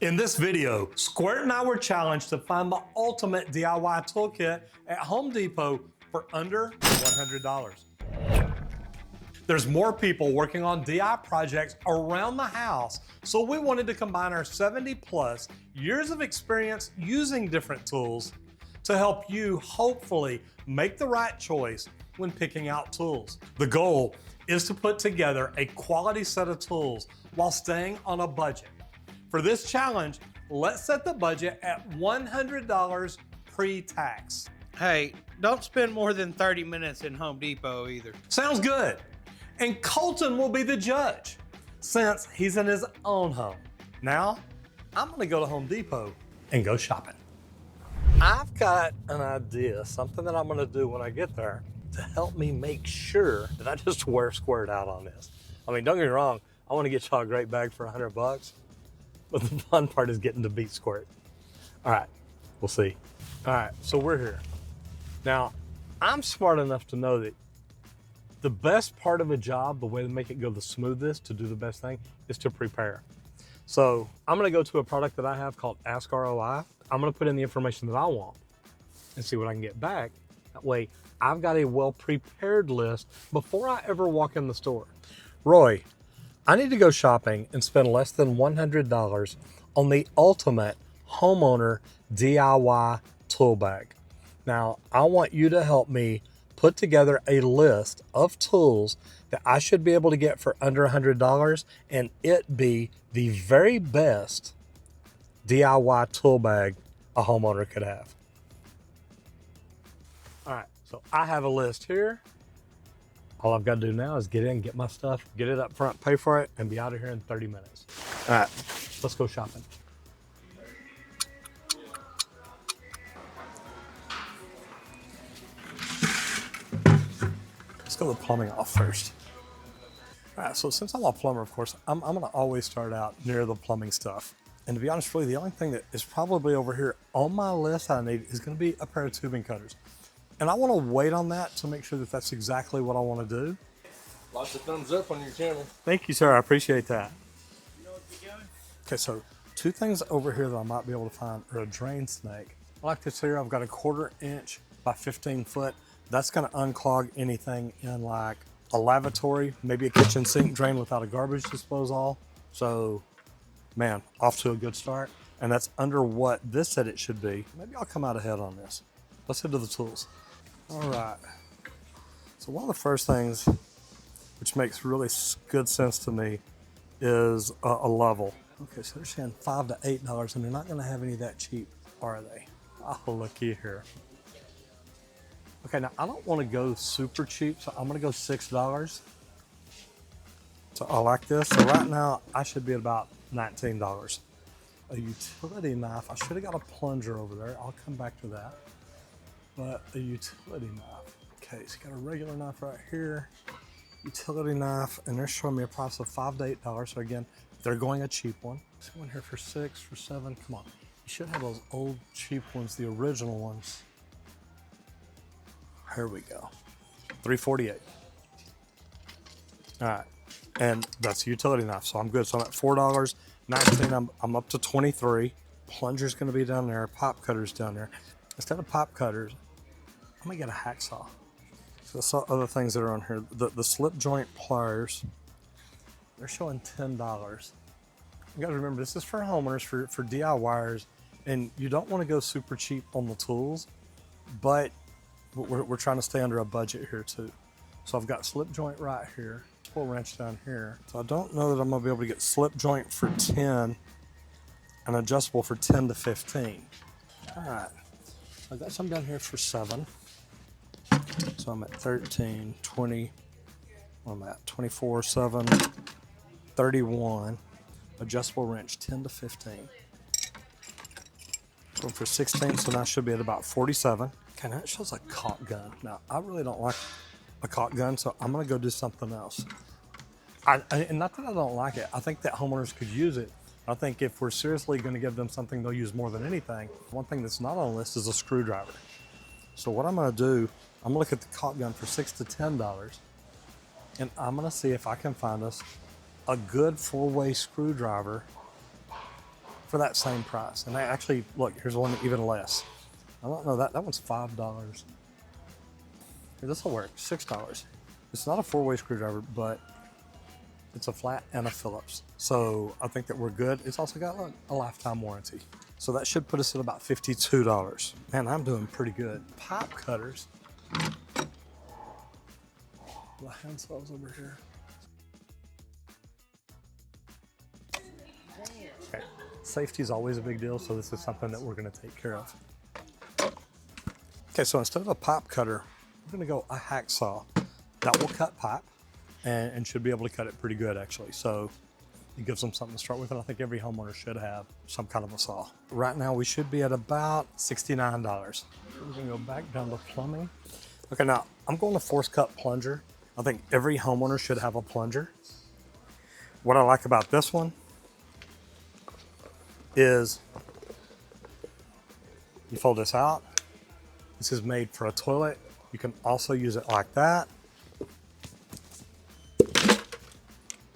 In this video, Squirt and I were challenged to find the ultimate DIY toolkit at Home Depot for under $100. There's more people working on DIY projects around the house, so we wanted to combine our 70+ years of experience using different tools to help you hopefully make the right choice when picking out tools. The goal is to put together a quality set of tools while staying on a budget. For this challenge, let's set the budget at $100 pre-tax. Hey, don't spend more than 30 minutes in Home Depot either. Sounds good. And Colton will be the judge since he's in his own home. Now, I'm gonna go to Home Depot and go shopping. I've got an idea, something that I'm gonna do when I get there to help me make sure that I just wear Squirt out on this. I mean, don't get me wrong, I wanna get y'all a great bag for $100, but the fun part is getting to beat Squirt. All right, we'll see. All right, so we're here. Now, I'm smart enough to know that the best part of a job, the way to make it go the smoothest, to do the best thing, is to prepare. So I'm gonna go to a product that I have called Ask ROI. I'm gonna put in the information that I want and see what I can get back. That way, I've got a well-prepared list before I ever walk in the store. Roy, I need to go shopping and spend less than $100 on the ultimate homeowner DIY tool bag. Now, I want you to help me put together a list of tools that I should be able to get for under $100 and it be the very best DIY tool bag a homeowner could have. All right, so I have a list here. All I've got to do now is get in, get my stuff, get it up front, pay for it, and be out of here in 30 minutes. All right, let's go shopping. Let's go with plumbing off first. All right, so since I'm a plumber, of course, I'm gonna always start out near the plumbing stuff. And to be honest, really, the only thing that is probably over here on my list I need is gonna be a pair of tubing cutters. And I want to wait on that to make sure that that's exactly what I want to do. Lots of thumbs up on your channel. Thank you, sir. I appreciate that. You know what you're doing? Okay, so two things over here that I might be able to find are a drain snake. Like this here, I've got a 1/4 inch by 15 foot. That's going to unclog anything in like a lavatory, maybe a kitchen sink drain without a garbage disposal. So, man, off to a good start. And that's under what this said it should be. Maybe I'll come out ahead on this. Let's head to the tools. All right, so one of the first things which makes really good sense to me is a level. Okay, so they're saying $5 to $8 and they're not gonna have any that cheap, are they? Oh, looky here. Okay, now I don't wanna go super cheap, so I'm gonna go $6. So I like this, so right now I should be at about $19. A utility knife, I should have got a plunger over there. I'll come back to that. But a utility knife. Okay, so you got a regular knife right here, utility knife, and they're showing me a price of $5 to $8. So again, they're going a cheap one. This one here for $6, for $7, come on. You should have those old cheap ones, the original ones. Here we go, $3.48. All right, and that's a utility knife, so I'm good. So I'm at $4, 19, I'm up to 23. Plunger's gonna be down there, pop cutter's down there. Instead of pop cutters, I'm gonna get a hacksaw. So I saw other things that are on here. The slip joint pliers, they're showing $10. You gotta remember, this is for homeowners, for DIYers, and you don't wanna go super cheap on the tools, but we're trying to stay under a budget here too. So I've got slip joint right here, pull wrench down here. So I don't know that I'm gonna be able to get slip joint for 10 and adjustable for 10 to 15. All right. I got some down here for 7. So I'm at 13, 20, what am I at? 24, 7, 31. Adjustable wrench, 10 to 15. Going for 16, so now I should be at about 47. Okay, now it shows a caulk gun. Now, I really don't like a caulk gun, so I'm gonna go do something else. And not that I don't like it, I think that homeowners could use it. I think if we're seriously going to give them something they'll use more than anything, one thing that's not on the list is a screwdriver. So what I'm going to do, I'm going to look at the caulk gun for $6 to $10, and I'm going to see if I can find us a good 4-way screwdriver for that same price. And I actually, look, here's one even less. I don't know, that one's $5. Here, this will work, $6. It's not a 4-way screwdriver, but it's a flat and a Phillips. So I think that we're good. It's also got a lifetime warranty. So that should put us at about $52. Man, I'm doing pretty good. Pipe cutters. The hand saws over here. Okay, safety is always a big deal, so this is something that we're gonna take care of. Okay, so instead of a pipe cutter, we're gonna go a hacksaw. That will cut pipe and should be able to cut it pretty good actually. So it gives them something to start with, and I think every homeowner should have some kind of a saw. Right now we should be at about $69. We're gonna go back down to plumbing. Okay, now I'm going to force cut plunger. I think every homeowner should have a plunger. What I like about this one is you fold this out. This is made for a toilet. You can also use it like that.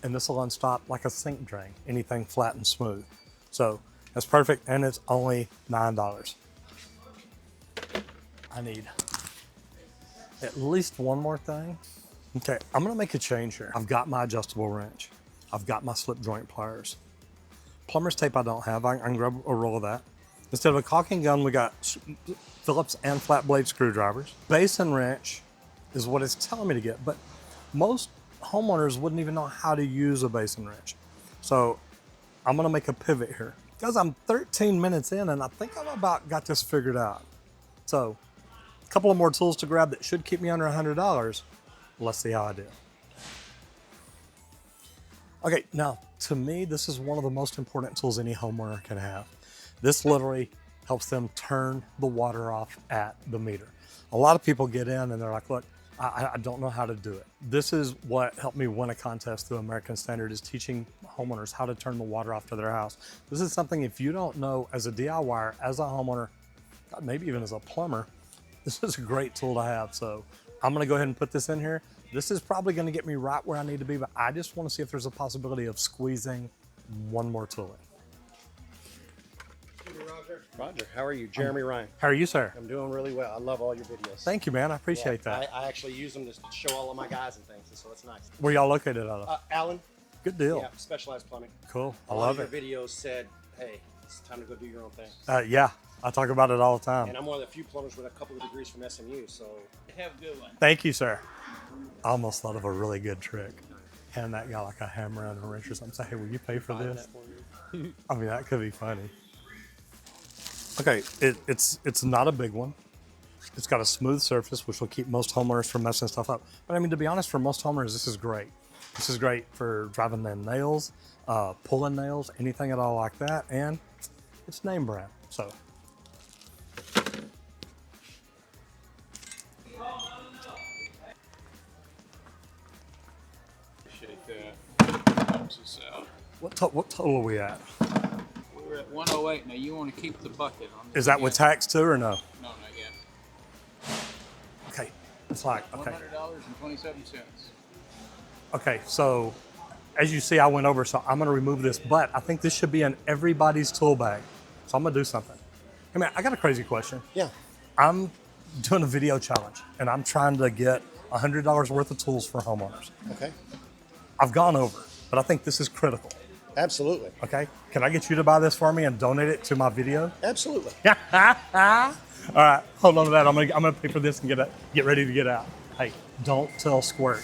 And this will unstop like a sink drain, anything flat and smooth. So that's perfect, and it's only $9. I need at least one more thing. Okay, I'm gonna make a change here. I've got my adjustable wrench. I've got my slip joint pliers. Plumber's tape I don't have. I can grab a roll of that. Instead of a caulking gun, we got Phillips and flat blade screwdrivers. Basin wrench is what it's telling me to get, but most homeowners wouldn't even know how to use a basin wrench. So I'm gonna make a pivot here. Because I'm 13 minutes in and I think I've about got this figured out. So a couple of more tools to grab that should keep me under $100. Let's see how I do. Okay, now to me, this is one of the most important tools any homeowner can have. This literally helps them turn the water off at the meter. A lot of people get in and they're like, look, I don't know how to do it. This is what helped me win a contest through American Standard, is teaching homeowners how to turn the water off to their house. This is something, if you don't know as a DIYer, as a homeowner, maybe even as a plumber, this is a great tool to have. So I'm gonna go ahead and put this in here. This is probably gonna get me right where I need to be, but I just wanna see if there's a possibility of squeezing one more tool in. Roger, how are you? Jeremy Ryan. How are you, sir? I'm doing really well. I love all your videos. Thank you, man. I appreciate that. I actually use them to show all of my guys and things, so it's nice. Where y'all located out of? Alan. Good deal. Yeah, specialized plumbing. Cool. I A lot love of it. your videos said, hey, it's time to go do your own thing. Yeah, I talk about it all the time. And I'm one of the few plumbers with a couple of degrees from SMU, so. Have a good one. Thank you, sir. I almost thought of a really good trick. Hand that guy like a hammer and a wrench or something. Say, hey, will you pay for this? I mean, that could be funny. Okay, it's not a big one. It's got a smooth surface, which will keep most homeowners from messing stuff up. But I mean, to be honest, for most homeowners, this is great. This is great for driving in nails, pulling nails, anything at all like that. And it's name brand, so. Appreciate that. Helps us out. What total are we at? We're at 108. Now you want to keep the bucket on. Is that with tax too or no? No, not yet. Okay, it's like, okay. $100.27. Okay, so as you see, I went over, so I'm gonna remove this, but I think this should be in everybody's tool bag. So I'm gonna do something. Hey man, I got a crazy question. Yeah. I'm doing a video challenge and I'm trying to get $100 worth of tools for homeowners. Okay. I've gone over, but I think this is critical. Absolutely. Okay, can I get you to buy this for me and donate it to my video? Absolutely. All right, hold on to that. I'm gonna pay for this and get ready to get out. Hey, don't tell Squirt.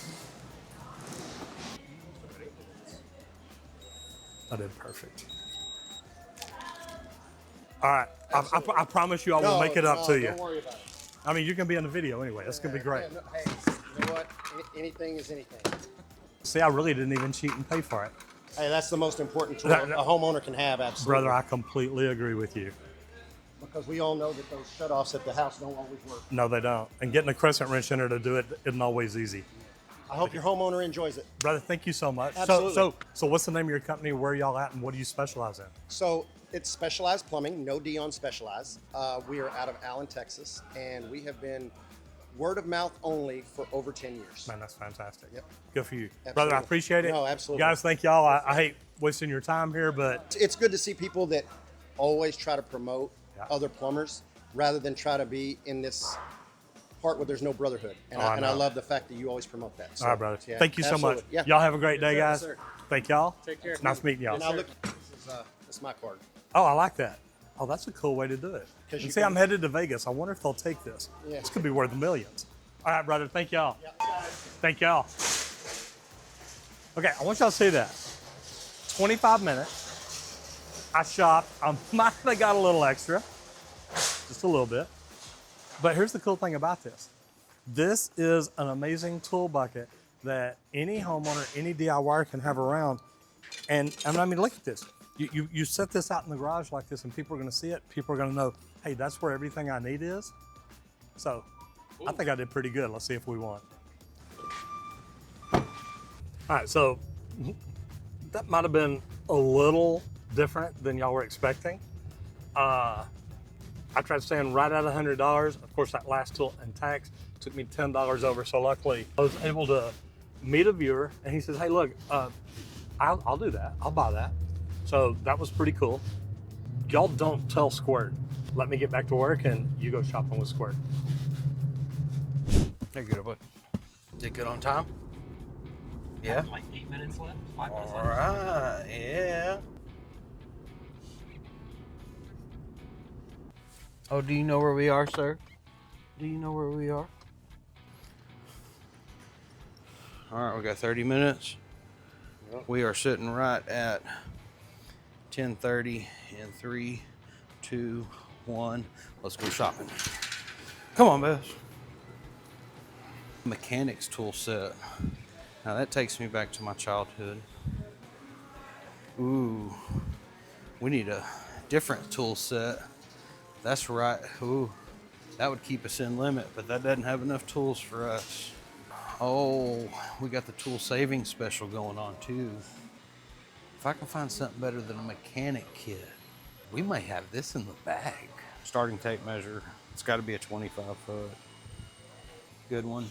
I did perfect. All right, I promise you I will make it up to you. Don't worry about it. I mean, you can be in the video anyway. That's gonna be great. Yeah, no, hey, you know what? Anything is anything. See, I really didn't even cheat and pay for it. Hey, that's the most important tool a homeowner can have, absolutely. Brother, I completely agree with you. Because we all know that those shutoffs at the house don't always work. No, they don't. And getting a crescent wrench in there to do it isn't always easy. I hope your homeowner enjoys it. Brother, thank you so much. Absolutely. So what's the name of your company? Where are y'all at and what do you specialize in? So it's Specialized Plumbing, no D on Specialized. We are out of Allen, Texas, and we have been word of mouth only for over 10 years. Man, that's fantastic. Yep. Good for you. Absolutely. Brother, I appreciate it. No, absolutely. Guys, thank y'all. I hate wasting your time here, but It's good to see people that always try to promote other plumbers rather than try to be in this part where there's no brotherhood. And, I love the fact that you always promote that. So, All right, brother. yeah, Thank you so much. absolutely. Yeah. Y'all have a great day, guys. sir. Thank y'all. Take care. Nice meeting y'all. And now look, this is my card. Oh, I like that. Oh, that's a cool way to do it. 'Cause And you see, can- I'm headed to Vegas. I wonder if they'll take this. Yeah. This could be worth millions. All right, brother. Thank y'all. Thank y'all. Okay, I want y'all to see that. 25 minutes. I shopped. I might have got a little extra, just a little bit. But here's the cool thing about this. This is an amazing tool bucket that any homeowner, any DIYer can have around. And I mean, look at this. You set this out in the garage like this and people are gonna see it. People are gonna know, hey, that's where everything I need is. So I think I did pretty good. Let's see if we won. All right, so that might have been a little different than y'all were expecting. I tried staying right at $100. Of course, that last tool and tax took me $10 over. So luckily, I was able to meet a viewer, and he says, "Hey, look, I'll do that. I'll buy that." So that was pretty cool. Y'all don't tell Squirt. Let me get back to work, and you go shopping with Squirt. There you go, bud. Did good on time? Yeah. Like 8 minutes left. 5 minutes All left. right. Yeah. Oh, do you know where we are, sir? Do you know where we are? All right, we got 30 minutes. We are sitting right at 10:30 in 3, 2, 1. Let's go shopping. Come on, Bess. Mechanics tool set. Now that takes me back to my childhood. Ooh, we need a different tool set. That's right. Ooh, that would keep us in limit, but that doesn't have enough tools for us. Oh, we got the tool saving special going on too. If I can find something better than a mechanic kit, we may have this in the bag. Starting tape measure. It's got to be a 25 foot. Good one.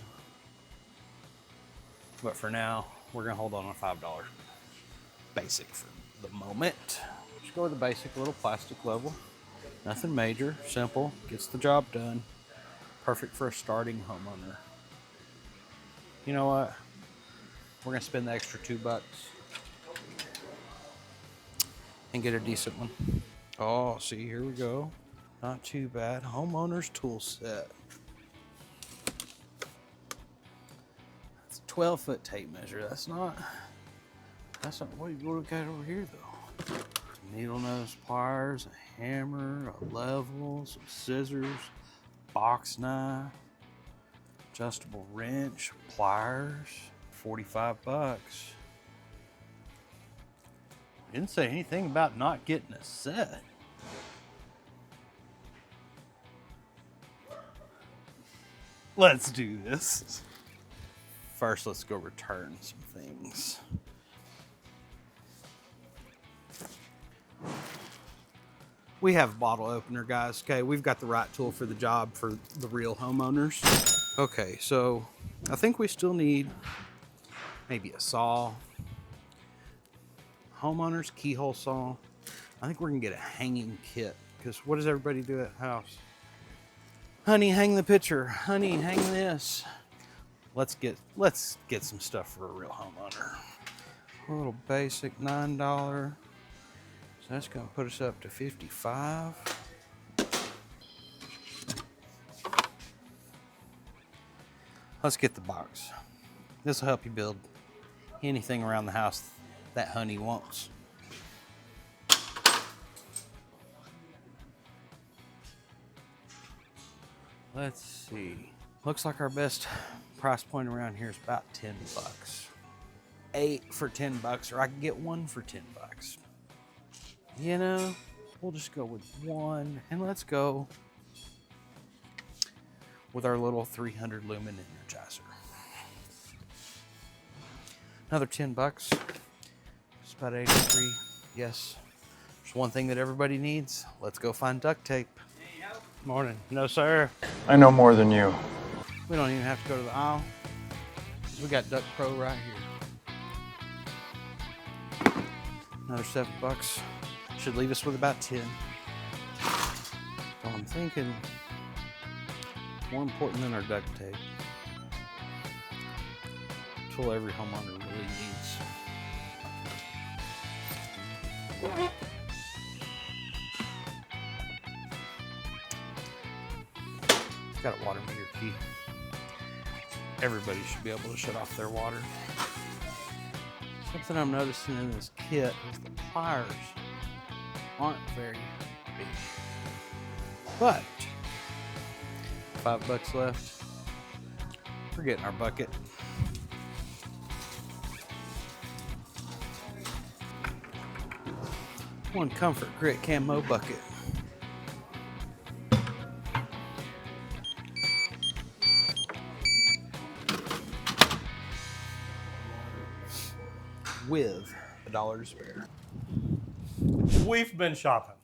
But for now, we're gonna hold on to $5 basic for the moment. Just go with the basic little plastic level. Nothing major, simple, gets the job done. Perfect for a starting homeowner. You know what? We're gonna spend the extra $2 and get a decent one. Oh, see, here we go. Not too bad. Homeowner's tool set. It's a 12-foot tape measure. That's not what we got over here though. Some needle nose pliers, a hammer, a level, some scissors, box knife, adjustable wrench, pliers, 45 bucks. Didn't say anything about not getting a set. Let's do this. First, let's go return some things. We have a bottle opener, guys. Okay, we've got the right tool for the job for the real homeowners. Okay, so I think we still need maybe a saw. Homeowners keyhole saw. I think we're gonna get a hanging kit because what does everybody do at the house? Honey, hang the picture. Honey, hang this. Let's get some stuff for a real homeowner. A little basic $9. So that's gonna put us up to 55. Let's get the box. This will help you build anything around the house that honey wants. Let's see. Looks like our best price point around here is about 10 bucks. 8 for 10 bucks, or I can get 1 for 10 bucks. You know, we'll just go with 1, and let's go with our little 300 lumen energizer. Another 10 bucks. It's about 83. Yes. There's one thing that everybody needs. Let's go find duct tape. Morning. No, sir. I know more than you. We don't even have to go to the aisle. We got Duct Pro right here. Another 7 bucks. Should leave us with about 10. So I'm thinking more important than our duct tape. Tool every homeowner really needs. It's got a water meter key. Everybody should be able to shut off their water. Something I'm noticing in this kit is the pliers aren't very big. But $5 left. We're getting our bucket. One Comfort Grit Camo bucket. With $1 to spare. We've been shopping.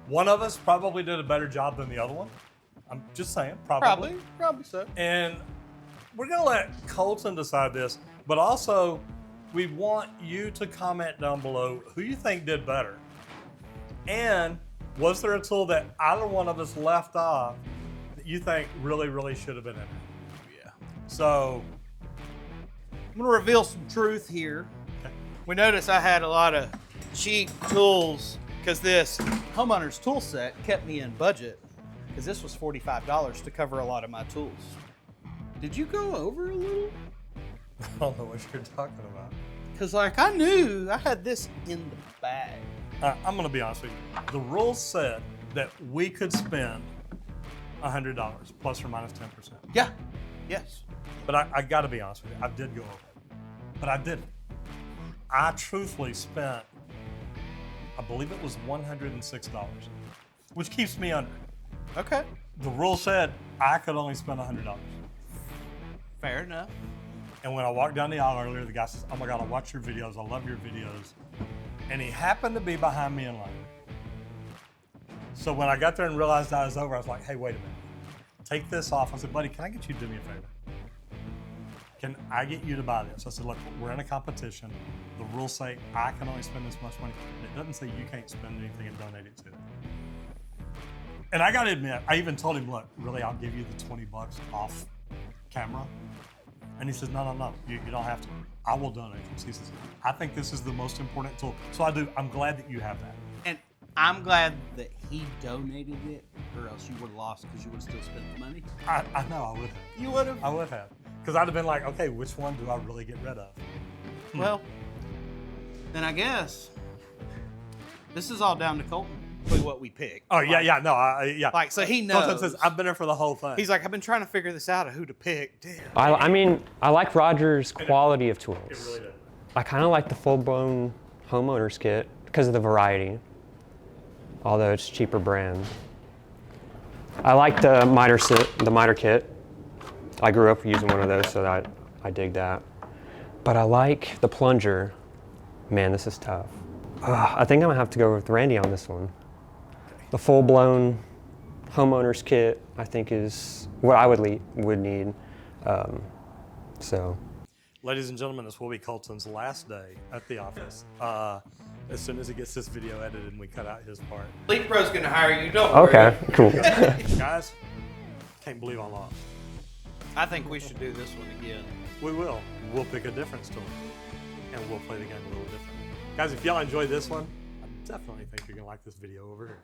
One of us probably did a better job than the other one. I'm just saying, probably. Probably so. And we're gonna let Colton decide this, but also we want you to comment down below who you think did better. And was there a tool that either one of us left off that you think really should have been in there? Yeah. So, I'm gonna reveal some truth here. okay. We noticed I had a lot of cheap tools because this homeowner's tool set kept me in budget because this was $45 to cover a lot of my tools. Did you go over a little? I don't know what you're talking about. Because like I knew I had this in the bag. I'm gonna be honest with you. The rules said that we could spend $100 plus or minus 10%. Yeah. Yes. But I gotta be honest with you, I did go over. But I didn't. I truthfully spent, I believe it was $106, which keeps me under. Okay. The rule said I could only spend $100. Fair enough. And when I walked down the aisle earlier, the guy says, "Oh my God, I watch your videos, I love your videos." And he happened to be behind me in line. So when I got there and realized I was over, I was like, "Hey, wait a minute. Take this off." I said, "Buddy, can I get you to do me a favor? Can I get you to buy this?" I said, "Look, we're in a competition. The rules say I can only spend this much money. It doesn't say you can't spend anything and donate it to it." And I gotta admit, I even told him, "Look, really, I'll give you the $20 off camera." And he says, no, you don't have to. I will donate this. He says, "I think this is the most important tool." So I do, I'm glad that you have that. And I'm glad that he donated it, or else you would have lost because you would have still spent the money. I know I would have. You would have? I would have. Because I'd have been like, okay, which one do I really get rid of? Well, then I guess this is all down to Colton. What we picked. Oh, yeah, no, yeah. Like, so he knows. Colton says, "I've been there for the whole thing." He's like, I've been trying to figure this out of who to pick. Damn. I mean, I like Roger's quality of tools. It really did. I kind of like the full-blown homeowner's kit because of the variety, although it's cheaper brand. I like the miter kit. I grew up using one of those, so I dig that. But I like the plunger. Man, this is tough. I think I'm gonna have to go with Randy on this one. The full-blown homeowner's kit, I think, is what I would need. So. Ladies and gentlemen, this will be Colton's last day at the office. As soon as he gets this video edited and we cut out his part. Leaf Pro's gonna hire you, don't Okay, worry. cool. Guys, can't believe I lost. I think we should do this one again. We will. We'll pick a different story. And we'll play the game a little different. Guys, if y'all enjoyed this one, I definitely think you're gonna like this video over here.